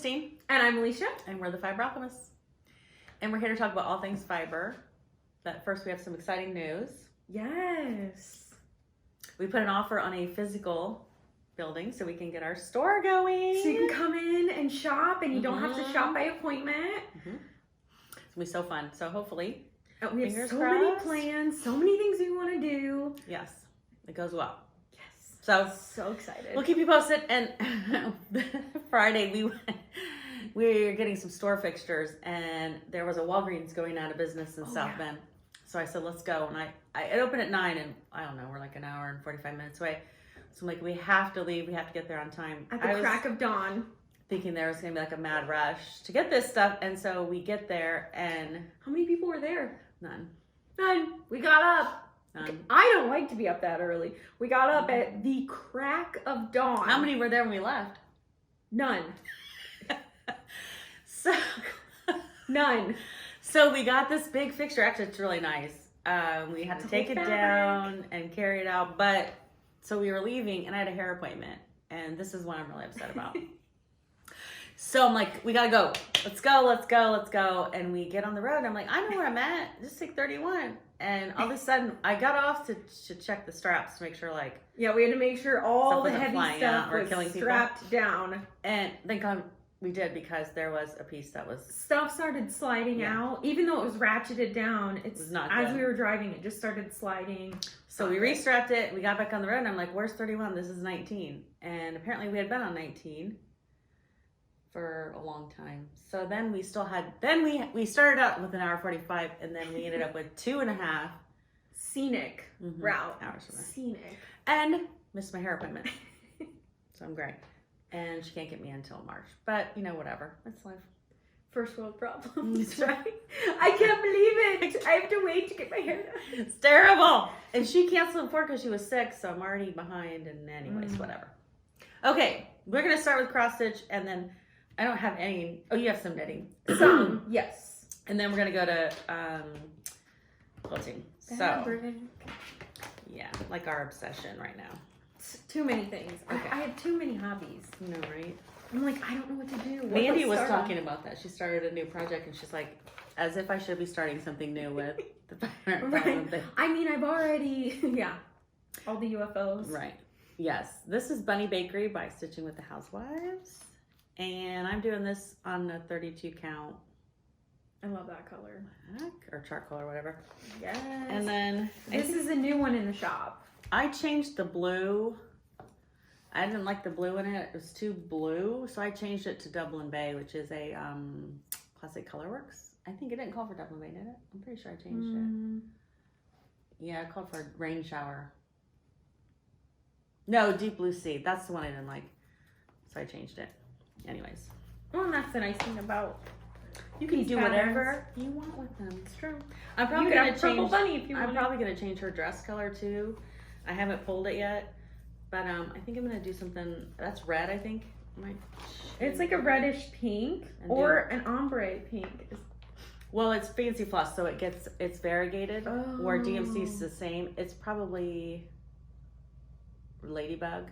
Christine. And I'm Alysha. And we're the Fiber Alchemists. And we're here to talk about all things fiber. But first we have some exciting news. Yes. We put an offer on a physical building so we can get our store going. So you can come in and shop and you don't have to shop by appointment. It's going to be so fun. So hopefully, we have fingers so crossed. many plans, so many things we want to do. Yes, it goes well. Yes. So excited. We'll keep you posted. And Friday we were getting some store fixtures and there was a Walgreens going out of business in South Bend. So I said, let's go. And it opened at 9 and I don't know, we're like an hour and 45 minutes away. So I'm like, we have to leave. We have to get there on time. At the crack of dawn. Thinking there was going to be like a mad rush to get this stuff. And so we get there and... How many people were there? None. We got up. None. I don't like to be up that early. We got up at the crack of dawn. How many were there when we left? None. So... None. So we got this big fixture. Actually, it's really nice. We had to take it down and carry it out. But so we were leaving and I had a hair appointment. And this is what I'm really upset about. So I'm like, we gotta go. Let's go, let's go, let's go. And we get on the road. And I'm like, I know where I'm at. Just take 31. And all of a sudden, I got off to check the straps to make sure, like... Yeah, we had to make sure all the heavy stuff was strapped down. And thank God we did, because there was a piece that was... Stuff started sliding out. Even though it was ratcheted down, it was not as good. We were driving, it just started sliding. So we restrapped it. We got back on the road, and I'm like, where's 31? This is 19. And apparently we had been on 19 for a long time. So then we still had... Then we started out with an hour 45, and then we ended up with 2.5... Scenic route. Hours. Scenic. And missed my hair appointment. So I'm great. And she can't get me until March. But, you know, whatever. That's life. First world problems, right? I can't believe it. I have to wait to get my hair done. It's terrible. And she canceled before because she was sick, so I'm already behind. And anyways, whatever. Okay, we're going to start with cross stitch. And then I don't have any. Oh, you have some knitting. Some, yes. And then we're going to go to quilting. Fabric. So, yeah, like our obsession right now. Too many things. Okay. I have too many hobbies. You know, right? I'm like, I don't know what to do. Mandy was talking about that. She started a new project and she's like, as if I should be starting something new with the right. I mean, I've already, all the UFOs. Right. Yes. This is Bunny Bakery by Stitching with the Housewives. And I'm doing this on a 32 count. I love that color. Or charcoal or whatever. Yes. And then this is a new one in the shop. I changed the blue. I didn't like the blue in it. It was too blue. So I changed it to Dublin Bay, which is a Classic Colorworks. I think it didn't call for Dublin Bay, did it? I'm pretty sure I changed it. Yeah, it called for Rain Shower. No, Deep Blue Sea. That's the one I didn't like. So I changed it. Anyways. Well, and that's the nice thing about... You can do whatever you want with them. It's true. I'm probably going to change. Bunny if you I'm probably going to change her dress color too. I haven't pulled it yet, but I think I'm going to do something that's red. I think. It's like a reddish pink or an ombre pink. Well, it's fancy floss, so it's variegated. Where DMC is the same. It's probably Ladybug.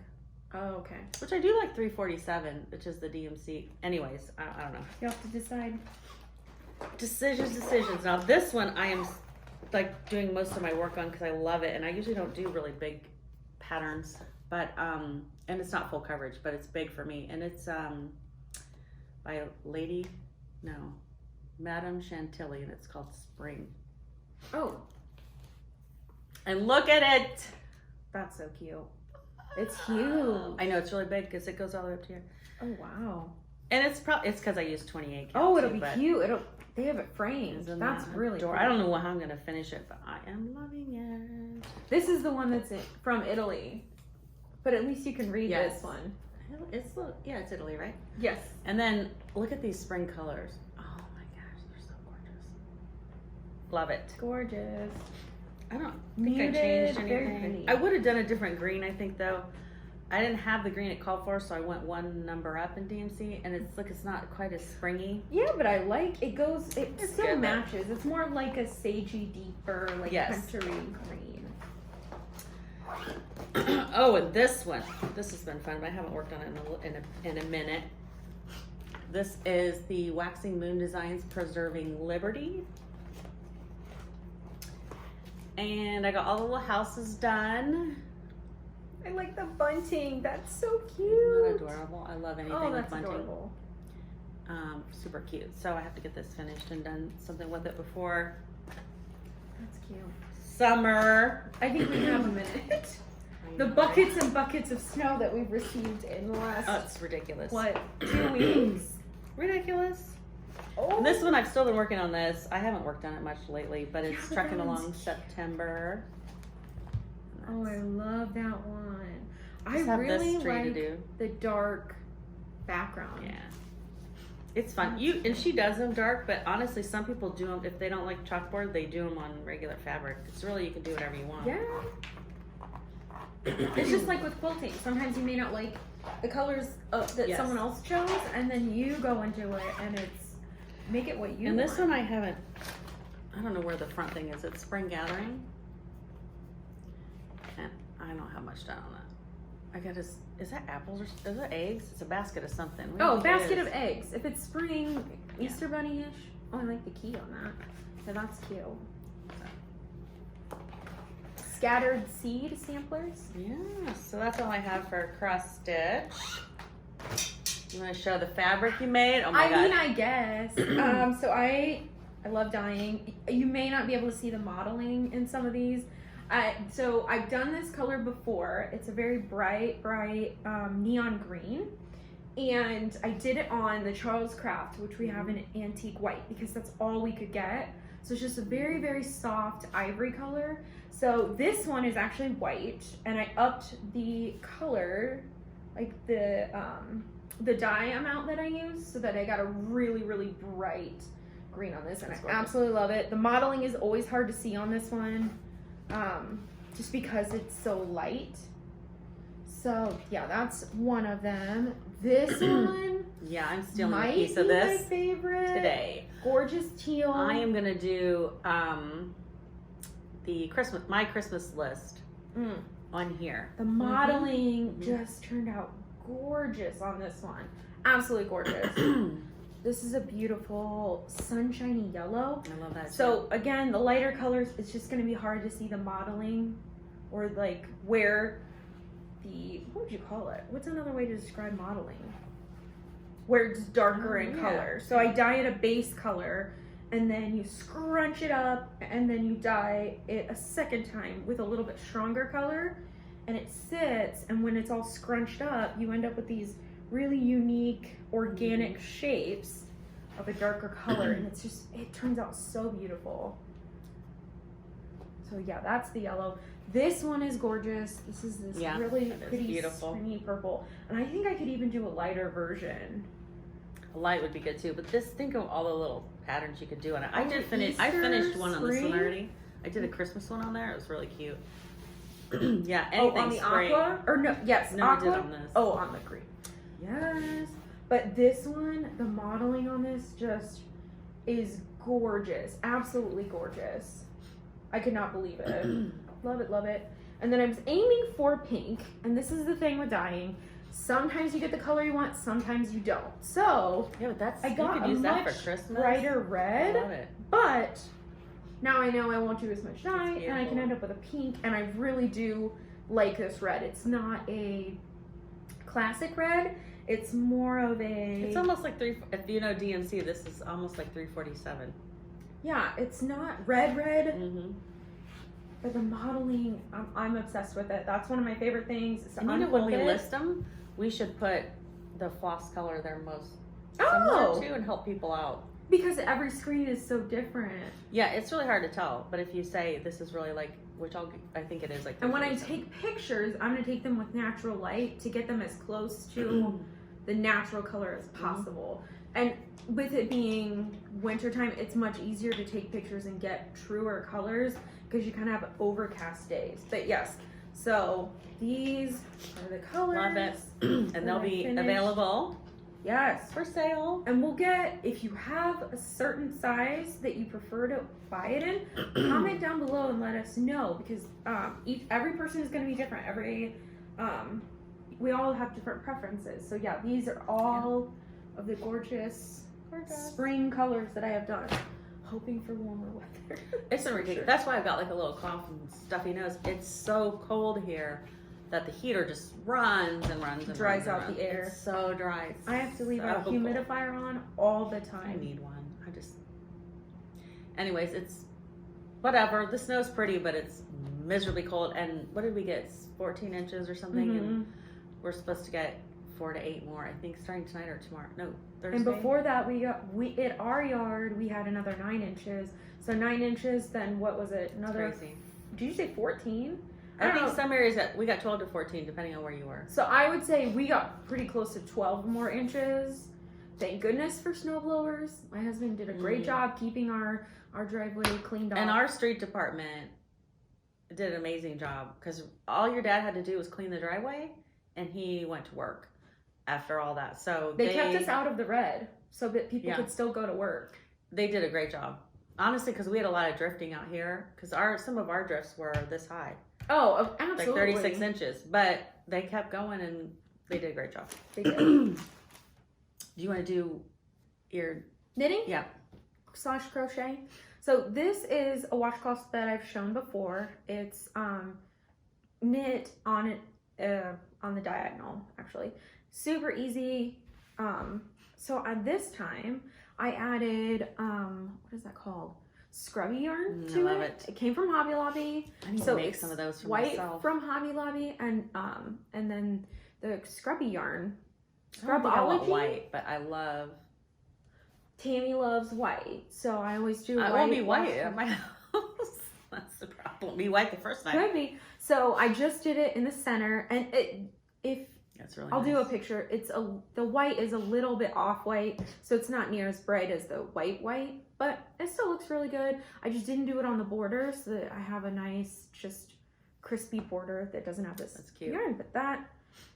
Oh, okay. Which I do like 347, which is the DMC. Anyways, I don't know. You have to decide. Decisions. Now this one I am like doing most of my work on because I love it, and I usually don't do really big patterns, but and it's not full coverage, but it's big for me, and it's by Madame Chantilly, and it's called Spring. Oh, and look at it. That's so cute. It's huge. I know, it's really big because it goes all the way up to here. Oh wow. And it's because I use 28 count. Oh, it'll be cute. They have it framed. That's really cool. I don't know how I'm gonna finish it, but I am loving it. This is the one that's from Italy, but at least you can read this one. It's Italy, right? Yes. And then look at these spring colors. Oh my gosh, they're so gorgeous. Love it. Gorgeous. I don't think I changed anything. I would have done a different green, I think, though. I didn't have the green it called for, so I went one number up in DMC, and it's not quite as springy. Yeah, but I like it. It still matches. It's more like a sagey, deeper, like country green. Oh, and this one. This has been fun, but I haven't worked on it in a minute. This is the Waxing Moon Designs Preserving Liberty. And I got all the little houses done. I like the bunting. That's so cute. Isn't that adorable? I love anything with that's bunting. adorable. Super cute. So I have to get this finished and done something with it before That's cute. summer. I think we have a minute. The buckets and buckets of snow that we've received in the last, Oh, it's ridiculous. what, 2 weeks? Ridiculous. Oh, And this one, I've still been working on this. I haven't worked on it much lately, but it's Yeah, trucking that along one's- September. Oh, I love that one. Just I have really this tree to like do. the dark background. Yeah. It's fun. And she does them dark, but honestly, some people do them, if they don't like chalkboard, they do them on regular fabric. It's really, you can do whatever you want. Yeah. It's just like with quilting. Sometimes you may not like the colors that Yes. someone else chose, and then you go into it and make it what you And want. this one I haven't, I don't know where the front thing is. It's Spring Gathering. And I don't have much done on that. I got this, is that apples or is that eggs? It's a basket of something. What do you Oh, think it basket is? of eggs. If it's spring, Yeah. Easter Bunny-ish. Oh, I like the key on that. So that's cute. Scattered seed samplers. Yeah, so that's all I have for cross stitch. You want to show the fabric you made? Oh my god. I mean, I guess. So I love dyeing. You may not be able to see the modeling in some of these. So I've done this color before. It's a very bright neon green. And I did it on the Charles Craft, which we have in antique white, because that's all we could get. So it's just a very, very soft ivory color. So this one is actually white, and I upped the color, like the dye amount that I use, so that I got a really, really bright green on this, and I absolutely love it. The modeling is always hard to see on this one, just because it's so light. So yeah, that's one of them. This one, yeah, I'm stealing might a piece of be this my favorite today. Gorgeous teal. I am gonna do my Christmas list on here. The modeling just turned out gorgeous on this one. Absolutely gorgeous. This is a beautiful sunshiny yellow. I love that. So again, the lighter colors, it's just gonna be hard to see the modeling, or like where what would you call it? What's another way to describe modeling? Where it's darker in color. So I dye it a base color, and then you scrunch it up, and then you dye it a second time with a little bit stronger color, and it sits, and when it's all scrunched up, you end up with these really unique organic shapes of a darker color, and it turns out so beautiful. So yeah, that's the yellow. This one is gorgeous. This is this really pretty springy purple, and I think I could even do a lighter version. A light would be good too, but think of all the little patterns you could do on it. I finished one on this one already. I did a Christmas one on there. It was really cute. Yeah, anything on the spring. aqua? Or no, yes, No, aqua. I did on this. Oh, on the green. Yes. But this one, the modeling on this just is gorgeous. Absolutely gorgeous. I could not believe it. Love it, love it. And then I was aiming for pink, and this is the thing with dyeing. Sometimes you get the color you want, sometimes you don't. So Yeah, but I got you could a use that much for Christmas. brighter red. I love it. But now I know I won't do as much dye, and I can beautiful. end up with a pink, and I really do like this red. It's not a classic red. It's more of a... It's almost like if you know DMC, this is almost like 347. Yeah, it's not red, Mm-hmm. but the modeling, I'm obsessed with it. That's one of my favorite things. Is to And you know when we unfold it. list them, we should put the floss color they're most Oh! similar to and help people out. Because every screen is so different. Yeah, it's really hard to tell, but if you say this is really like, which I think it is like. And when I 347. take pictures, I'm going to take them with natural light to get them as close to the natural color as possible. And with it being wintertime, it's much easier to take pictures and get truer colors because you kind of have overcast days. But yes, so these are the colors. Love it. And they'll be available Yes. for sale. And we'll get, if you have a certain size that you prefer to buy it in, comment down below and let us know, because every person is going to be different. We all have different preferences. So yeah, these are all of the gorgeous spring colors that I have done. Hoping for warmer weather. It's so ridiculous. That's why I've got like a little cough and stuffy nose. It's so cold here that the heater just runs and runs and dries runs out and runs. the air. It's so dry. It's I have to leave so our humidifier on all the time. I need one. Anyways, it's whatever. The snow's pretty, but it's miserably cold. And what did we get? 14 inches or something. And we're supposed to get 4 to 8 more. I think starting tonight or tomorrow. No, Thursday. And before that, we at our yard we had another 9 inches. So 9 inches. Then what was it? Another. It's crazy. Did you say 14? I think some areas that we got 12 to 14, depending on where you were. So I would say we got pretty close to 12 more inches. Thank goodness for snow blowers. My husband did a great job keeping our driveway cleaned up. And our street department did an amazing job because all your dad had to do was clean the driveway, and he went to work after all that. So they kept us out of the red so that people could still go to work. They did a great job. Honestly, because we had a lot of drifting out here because some of our drifts were this high. Oh, absolutely. Like 36 inches. But they kept going and they did a great job. They did. Do you want to do your knitting? Yeah. / crochet. So this is a washcloth that I've shown before. It's knit on it on the diagonal, actually. Super easy. So at this time I added what is that called? Scrubby yarn to it. It came from Hobby Lobby. I need to make some of those for myself. From Hobby Lobby, and then the scrubby yarn. Scrubology. White, but I love. Tammy loves white, so I always do white. I won't be white at my house. That's the problem. Be white the first time. Could be. So I just did it in the center, and that's really I'll nice. do a picture. The white is a little bit off white, so it's not near as bright as the white, but it still looks really good. I just didn't do it on the border so that I have a nice, just crispy border that doesn't have this yarn, but that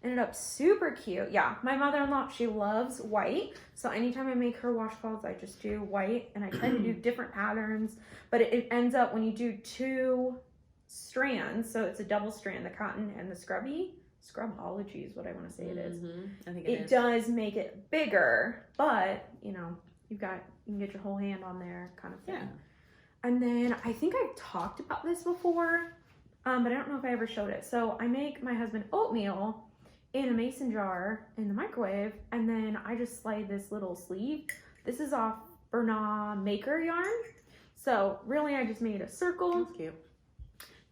ended up super cute. Yeah, my mother-in-law, she loves white, so anytime I make her washcloths, I just do white, and I try to do different patterns, but it ends up when you do 2 strands, so it's a double strand, the cotton and the scrubology is what I want to say it is. I think it does make it bigger, but you know, you can get your whole hand on there kind of thing. Yeah. And then I think I've talked about this before, but I don't know if I ever showed it. So I make my husband oatmeal in a mason jar in the microwave, and then I just slide this little sleeve. This is off Bernard Maker yarn. So really I just made a circle. That's cute.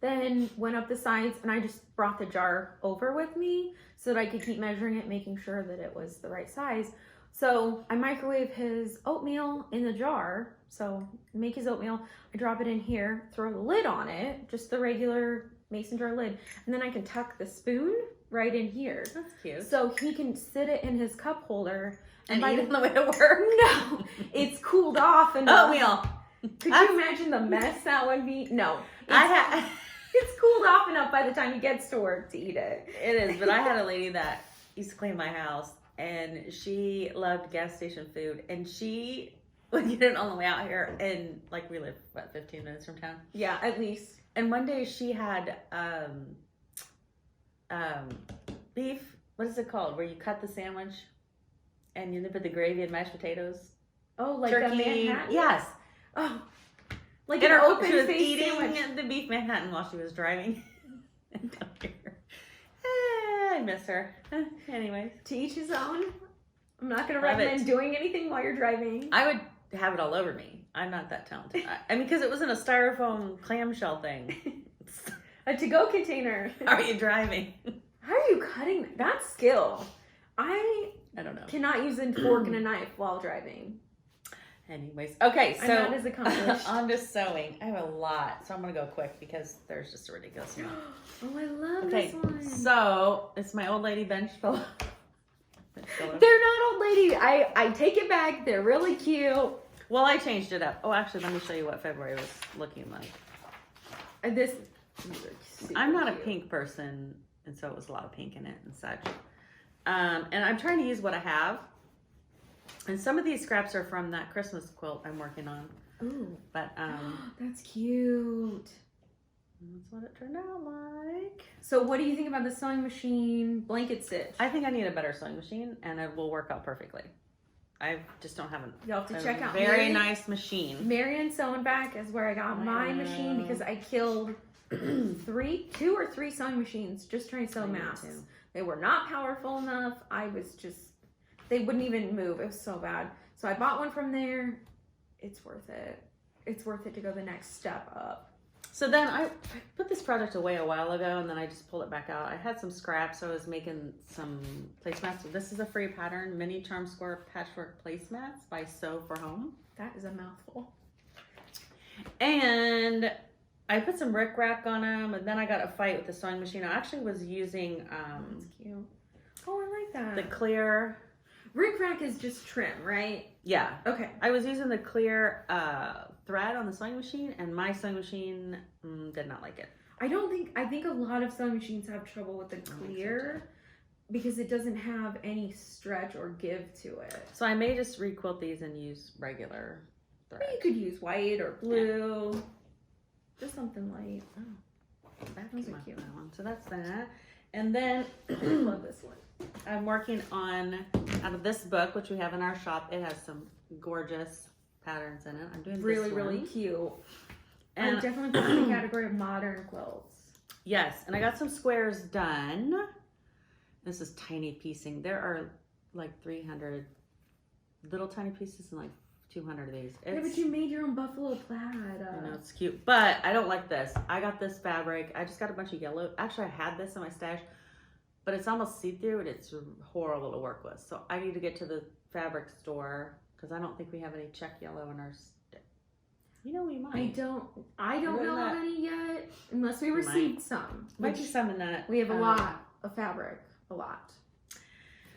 Then went up the sides, and I just brought the jar over with me so that I could keep measuring it, making sure that it was the right size. So I microwave his oatmeal in the jar. So make his oatmeal, I drop it in here, throw the lid on it, just the regular mason jar lid, and then I can tuck the spoon right in here. That's cute. So he can sit it in his cup holder and eat on the way to work. No, it's cooled off and oatmeal. Could you imagine the mess that would be? No, it's cooled off enough by the time he gets to work to eat it. It is, but I had a lady that used to clean my house, and she loved gas station food, and she would get it on the way out here, and like we live, what, 15 minutes from town? Yeah, at least. And one day she had beef, what is it called, where you cut the sandwich and you put the gravy and mashed potatoes? Oh, like turkey. A Manhattan? Yes. Oh, like an open she was face eating sandwich. the beef Manhattan while she was driving. I miss her. Anyways. To each his own. I'm not going to recommend doing anything while you're driving. I would have it all over me. I'm not that talented. I mean, because it was in a styrofoam clamshell thing. A to-go container. How are you driving? How are you cutting? That's skill. I don't know. Cannot use a fork and a knife while driving. Anyways, okay, so I'm not as accomplished. On to sewing. I have a lot, so I'm gonna go quick because there's just a ridiculous amount. Oh, I love this one. So it's my old lady bench pillow. They're not old lady. I take it back. They're really cute. Well, I changed it up. Oh, actually, let me show you what February was looking like. I'm not a pink person, and so it was a lot of pink in it and such. And I'm trying to use what I have. And some of these scraps are from that Christmas quilt I'm working on. Ooh. But that's cute. That's what it turned out like. So what do you think about the sewing machine blanket stitch? I think I need a better sewing machine, and it will work out perfectly. I just don't have You'll have to a check out very nice machine. Marion Sewing Back is where I got my machine because I killed 2 or 3 sewing machines just trying to sew masks. They were not powerful enough. They wouldn't even move. It was so bad. So I bought one from there. It's worth it. It's worth it to go the next step up. So then I put this project away a while ago, and then I just pulled it back out. I had some scraps, so I was making some placemats. So this is a free pattern, Mini Charm Square Patchwork Placemats by Sew for Home. That is a mouthful. And I put some rickrack on them, and then I got a fight with the sewing machine. I actually was using That's cute. Oh, I like that. the clear. Rickrack is just trim, right? Yeah. Okay. I was using the clear thread on the sewing machine, and my sewing machine did not like it. I think a lot of sewing machines have trouble with the clear because it doesn't have any stretch or give to it. So I may just requilt these and use regular thread. Or you could use white or blue. Yeah. Just something light. Oh, that Those came are up cute. that one. So that's that. And then I love this one. I'm working on, out of this book, which we have in our shop, it has some gorgeous patterns in it. I'm doing Really, this one. really cute. And I definitely put in the category of modern quilts. yes, and I got some squares done. This is tiny piecing. There are like 300 little tiny pieces and like 200 of these. Yeah, but you made your own buffalo plaid. I know, it's cute, but I don't like this. I got this fabric. I just got a bunch of yellow. Actually, I had this in my stash, but it's almost see-through and it's horrible to work with. So I need to get to the fabric store because I don't think we have any check yellow in our You know, we might. I don't know of any yet, unless we received some. Might be some in that. We have a lot of fabric, a lot.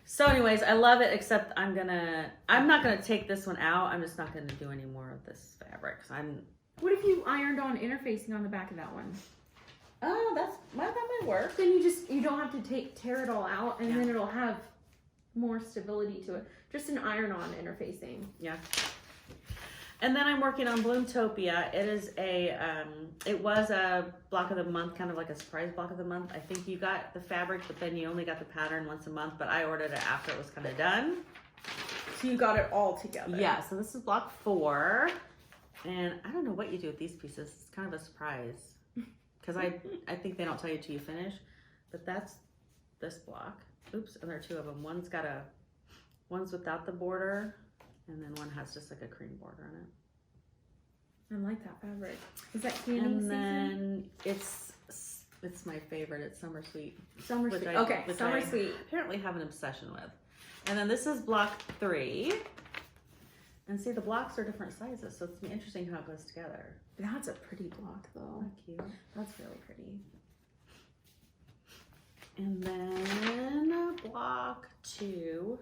So anyways, I love it, except I'm not gonna take this one out. I'm just not gonna do any more of this fabric. What if you ironed on interfacing on the back of that one? Oh, that might work. Then you don't have to tear it all out, and then it'll have more stability to it. Just an iron-on interfacing. Yeah. And then I'm working on Bloomtopia. It is it was a block of the month, kind of like a surprise block of the month. I think you got the fabric, but then you only got the pattern once a month, but I ordered it after it was kind of done. So you got it all together. Yeah, so this is block 4. And I don't know what you do with these pieces. It's kind of a surprise. Because I think they don't tell you till you finish. But that's this block. Oops, and there are 2 of them. One's without the border. And then one has just like a cream border in it. I like that fabric. Is that canning season? And then it's my favorite. It's Summer Sweet. Summer Sweet. Summer Sweet. Apparently have an obsession with. And then this is block 3. And see, the blocks are different sizes, so it's interesting how it goes together. That's a pretty block, though. Cute. That's really pretty. And then block 2.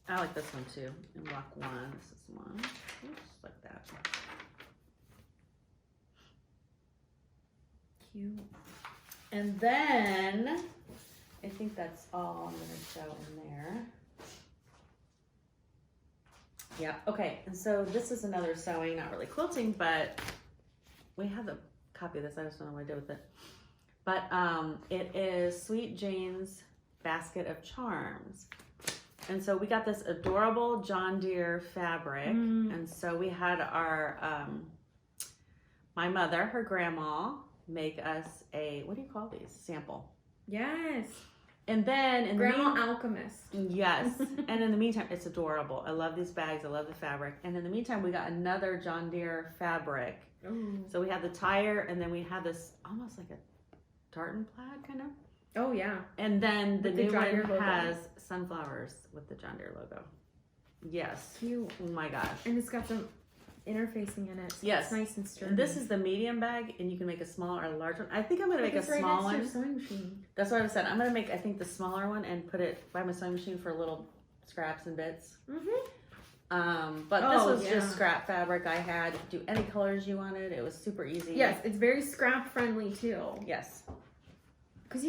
I like this one too. In block 1, this is one. Oops, like that. Cute. And then I think that's all I'm gonna show in there. Yeah, okay. And so this is another sewing, not really quilting, but we have a copy of this. I just don't know what I did with it. But it is Sweet Jane's Basket of Charms. And so we got this adorable John Deere fabric. And so we had our, my mother, her grandma, make us a, what do you call these? Sample. Yes. And then in Grandma Alchemist. Yes. And in the meantime, it's adorable. I love these bags. I love the fabric. And in the meantime, we got another John Deere fabric. Ooh. So we had the tire, and then we had this almost like a tartan plaid kind of. Oh yeah. And then the new John Deere one logo has sunflowers with the John Deere logo. Yes. Cute. Oh my gosh. And it's got some interfacing in it. So yes. It's nice and sturdy. And this is the medium bag, and you can make a small or a large one. I think I'm going to make a small one. Your sewing machine. That's what I said. I'm going to make, I think, the smaller one and put it by my sewing machine for little scraps and bits. But this was just scrap fabric I had. Do any colors you wanted. It was super easy. Yes, it's very scrap friendly too. Yes. Because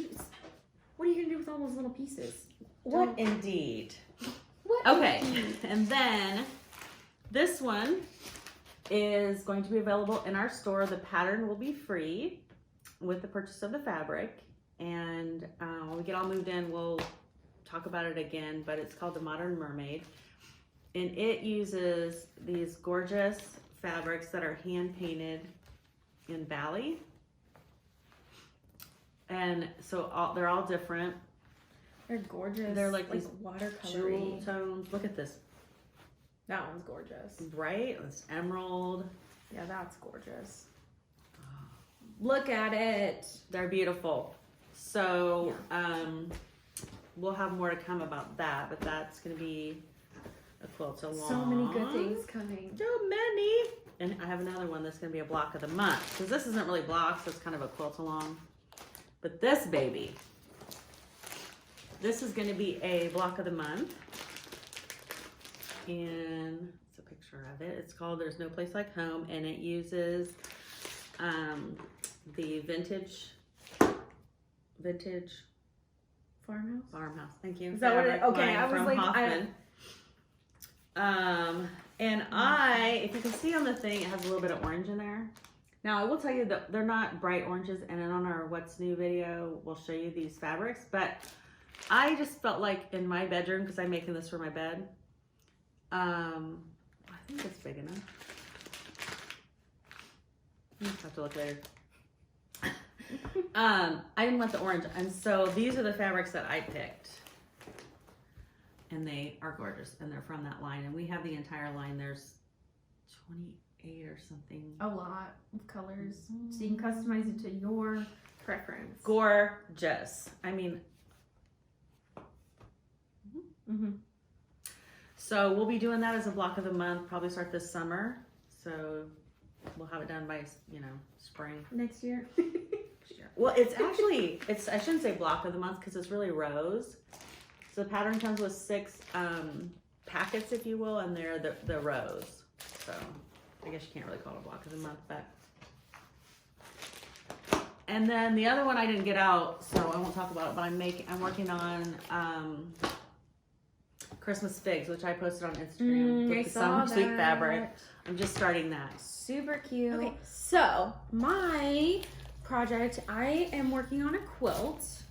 what are you gonna do with all those little pieces? What indeed? What? Okay, and then this one is going to be available in our store. The pattern will be free with the purchase of the fabric. And when we get all moved in, we'll talk about it again, but it's called the Modern Mermaid. And it uses these gorgeous fabrics that are hand painted in Bali. And so they're all different. They're gorgeous. They're like these watercolor jewel tones. Look at this. That one's gorgeous. Right? It's emerald. Yeah, that's gorgeous. Look at it. They're beautiful. So we'll have more to come about that, but that's going to be a quilt along. So many good things coming. So many. And I have another one that's going to be a block of the month. Because this isn't really blocks, it's kind of a quilt along. But this baby, this is going to be a block of the month. And it's a picture of it. It's called There's No Place Like Home. And it uses the vintage farmhouse. Thank you. Is that what it? Okay, I was from like, Hoffman. And if you can see on the thing, it has a little bit of orange in there. Now I will tell you that they're not bright oranges, and then on our What's New video, we'll show you these fabrics. But I just felt like in my bedroom, because I'm making this for my bed. I think it's big enough. You just have to look later. I didn't want the orange, and so these are the fabrics that I picked, and they are gorgeous, and they're from that line, and we have the entire line. There's 28 or something. A lot of colors, so you can customize it to your preference. Gorgeous. I mean, so we'll be doing that as a block of the month. Probably start this summer, so we'll have it done by spring next year. Well, it's actually, I shouldn't say block of the month because it's really rows. So the pattern comes with 6 packets, if you will, and they're the rows. So I guess you can't really call it a block of the month, but. And then the other one I didn't get out, so I won't talk about it, but I'm working on Christmas figs, which I posted on Instagram with the summer sweet fabric. I'm just starting that. Super cute. Okay, so my project, I am working on a quilt.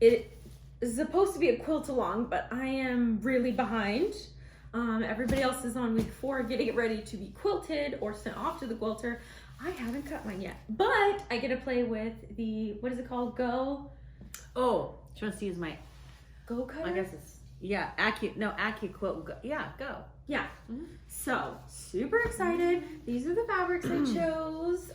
It is supposed to be a quilt along, but I am really behind. Everybody else is on week 4 getting it ready to be quilted or sent off to the quilter. I haven't cut mine yet, but I get to play with the, what is it called? Go? Oh, she wants to use my Go cutter? I guess it's, yeah, Acu quilt. Yeah, go. Yeah. So super excited. These are the fabrics I chose.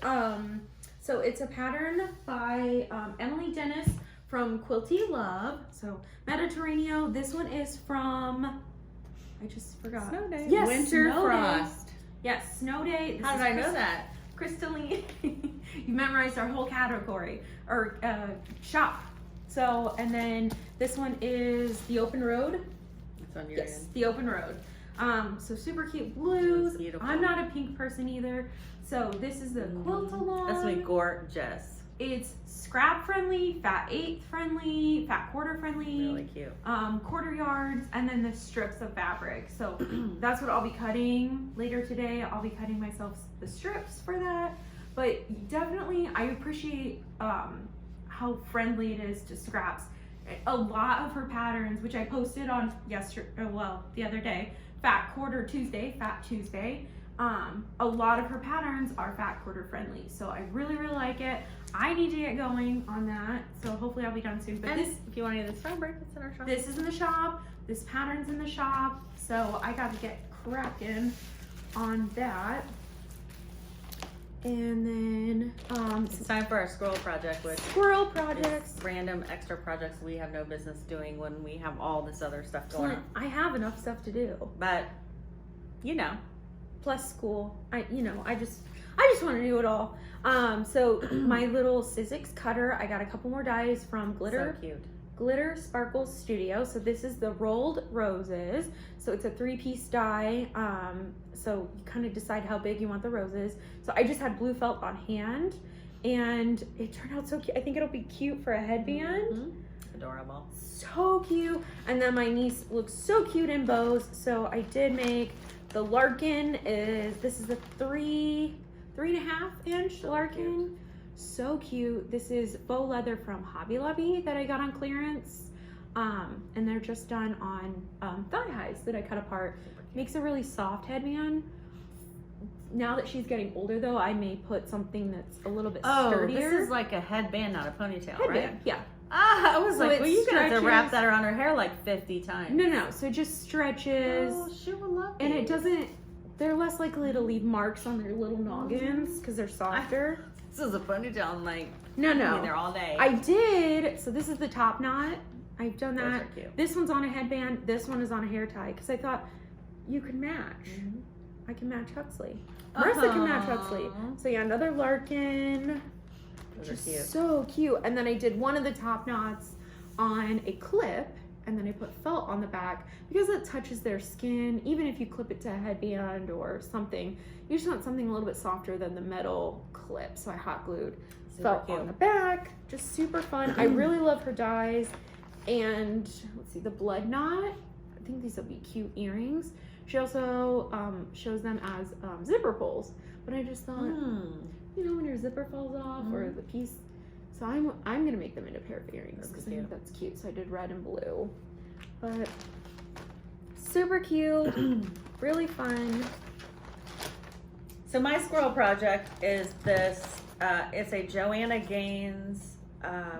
So it's a pattern by Emily Dennis from Quilty Love. So Mediterranean. This one is from, I just forgot. Snow Day. Yes, Winter Snow Frost. Day. Yes, Snow Day. How did I know that? Crystalline. You memorized our whole category or shop. So, and then this one is the Open Road. It's on your end. The Open Road. So super cute blues. Beautiful. I'm not a pink person either. So this is the quilt along. That's gonna be gorgeous. It's scrap friendly, fat 8 friendly, fat quarter friendly. Really cute. Quarter yards, and then the strips of fabric. So that's what I'll be cutting later today. I'll be cutting myself the strips for that. But definitely, I appreciate how friendly it is to scraps. A lot of her patterns, which I posted on the other day, Fat Quarter Tuesday, Fat Tuesday. A lot of her patterns are fat quarter friendly, so I really like it. I need to get going on that, so hopefully I'll be done soon. But and if you want any of this fabric, it's in our shop. This is in the shop. This pattern's in the shop, so I got to get cracking on that. And then it's time for our squirrel project, which squirrel projects, random extra projects we have no business doing when we have all this other stuff going on. I have enough stuff to do, but plus school. I just want to do it all. So my little Sizzix cutter, I got a couple more dies from So cute. Glitter Sparkles Studio. So this is the rolled roses. So it's a 3-piece die. So you kind of decide how big you want the roses. So I just had blue felt on hand, and it turned out so cute. I think it'll be cute for a headband. Adorable. So cute. And then my niece looks so cute in bows. So I did make the Larkin. This is a 3.5 inch Larkin. Cute. So cute. This is faux leather from Hobby Lobby that I got on clearance. And they're just done on thigh highs that I cut apart. Makes a really soft headband. Now that she's getting older, though, I may put something that's a little bit sturdier. This is like a headband, not a ponytail, headband, right? Yeah. I was So like, well, you gonna have to wrap stretches. that around her hair like 50 times. No. So it just stretches. Oh, she will love And it these. doesn't, they're less likely to leave marks on their little noggins because they're softer. This is a ponytail. I'm like, No. I'll be there all day. I did. So this is the top knot. I've done Those that. are cute. This one's on a headband. This one is on a hair tie because I thought you could match. I can match Huxley. Marissa can match Huxley. So yeah, another Larkin. Those are Just cute. so cute. And then I did one of the top knots on a clip, and then I put felt on the back because it touches their skin. Even if you clip it to a headband or something, you just want something a little bit softer than the metal clip. So I hot glued felt on the back. Just super fun. I really love her dies. And let's see, the blood knot. I think these will be cute earrings. She also shows them as zipper pulls. But I just thought, you know, when your zipper falls off or the piece. So I'm gonna make them into a pair of earrings because I think that's cute. So I did red and blue. But super cute, really fun. So my squirrel project is this. It's a Joanna Gaines.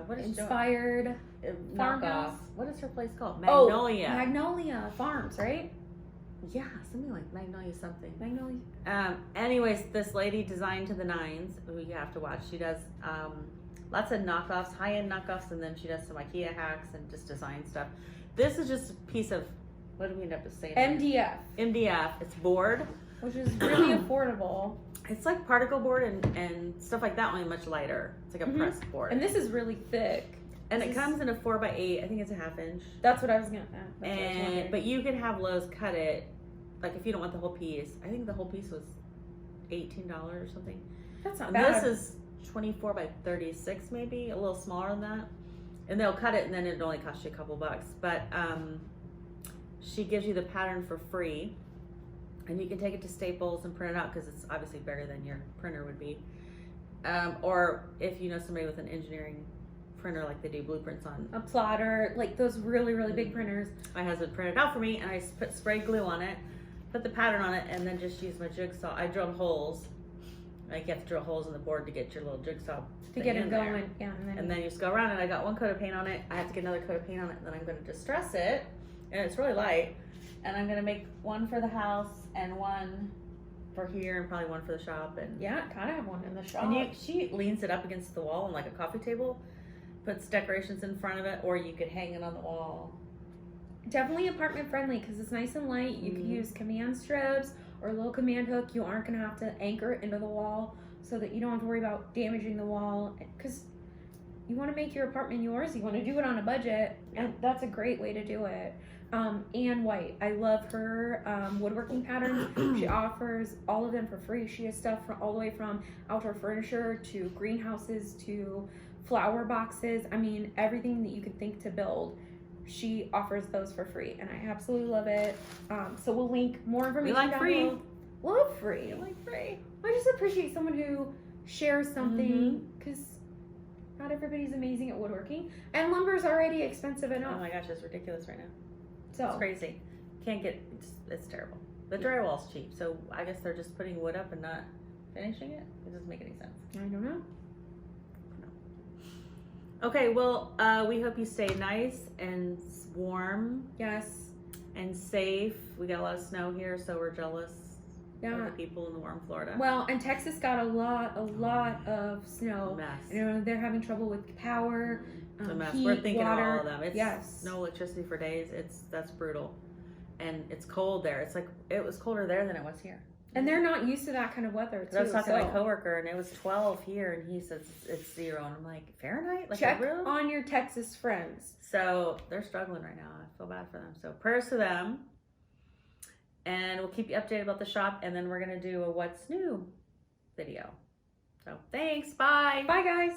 What is Inspired farmhouse. What is her place called? Magnolia. Oh, Magnolia Farms, right? Yeah, something like Magnolia something. Magnolia. Anyways, this lady designed to the nines, who you have to watch. She does lots of knockoffs, high-end knockoffs, and then she does some IKEA hacks and just design stuff. This is just a piece of, what do we end up saying? MDF. MDF. It's board. Which is really affordable. It's like particle board and stuff like that, only much lighter. It's like a pressed board. And this is really thick. And it comes in a 4x8. I think it's a 1/2 inch. That's what I was gonna. But you can have Lowe's cut it, like if you don't want the whole piece. I think the whole piece was $18 or something. That's not And bad. this is 24 by 36, maybe a little smaller than that. And they'll cut it, and then it only costs you a couple bucks. But she gives you the pattern for free, and you can take it to Staples and print it out because it's obviously bigger than your printer would be. Or if you know somebody with an engineering printer, like they do blueprints on. A plotter, like those really, really big printers. My husband printed it out for me, and I put spray glue on it, put the pattern on it, and then just use my jigsaw. I drilled holes. Like you have to drill holes in the board to get your little jigsaw To get it going, yeah. And then you just go around, and I got one coat of paint on it. I have to get another coat of paint on it, and then I'm going to distress it, and it's really light. And I'm going to make one for the house and one for here and probably one for the shop. And yeah, kind of have one in the shop. And she leans it up against the wall on like a coffee table, puts decorations in front of it, or you could hang it on the wall. Definitely apartment friendly because it's nice and light. You can use command strips or a little command hook. You aren't going to have to anchor it into the wall so that you don't have to worry about damaging the wall because you want to make your apartment yours. You want to do it on a budget, and that's a great way to do it. Anne White, I love her woodworking patterns. She offers all of them for free. She has stuff from all the way from outdoor furniture to greenhouses to flower boxes. I mean, everything that you could think to build, she offers those for free, and I absolutely love it. So we'll link more information. We like free. Below. Love free. You like free. I just appreciate someone who shares something because not everybody's amazing at woodworking, and lumber's already expensive enough. Oh my gosh, it's ridiculous right now. So It's crazy. Can't get, it's terrible. The drywall's cheap, so I guess they're just putting wood up and not finishing it. It doesn't make any sense. I don't know. Okay, well, we hope you stay nice and warm Yes. and safe. We got a lot of snow here, so we're jealous Yeah. of the people in the warm Florida. Well, and Texas got a lot of snow. Mess. You know, they're having trouble with power, It's a mess. heat, We're thinking water. of all of them. It's Yes. no electricity for days. That's brutal. And it's cold there. It's like, it was colder there than it was here. And they're not used to that kind of weather, 'Cause I was too, talking to my so coworker, and it was 12 here, and he says it's 0, and I'm like, Fahrenheit? Like check real? on your Texas friends. So they're struggling right now. I feel bad for them. So prayers to them. And we'll keep you updated about the shop, and then we're gonna do a what's new video. So thanks. Bye. Bye, guys.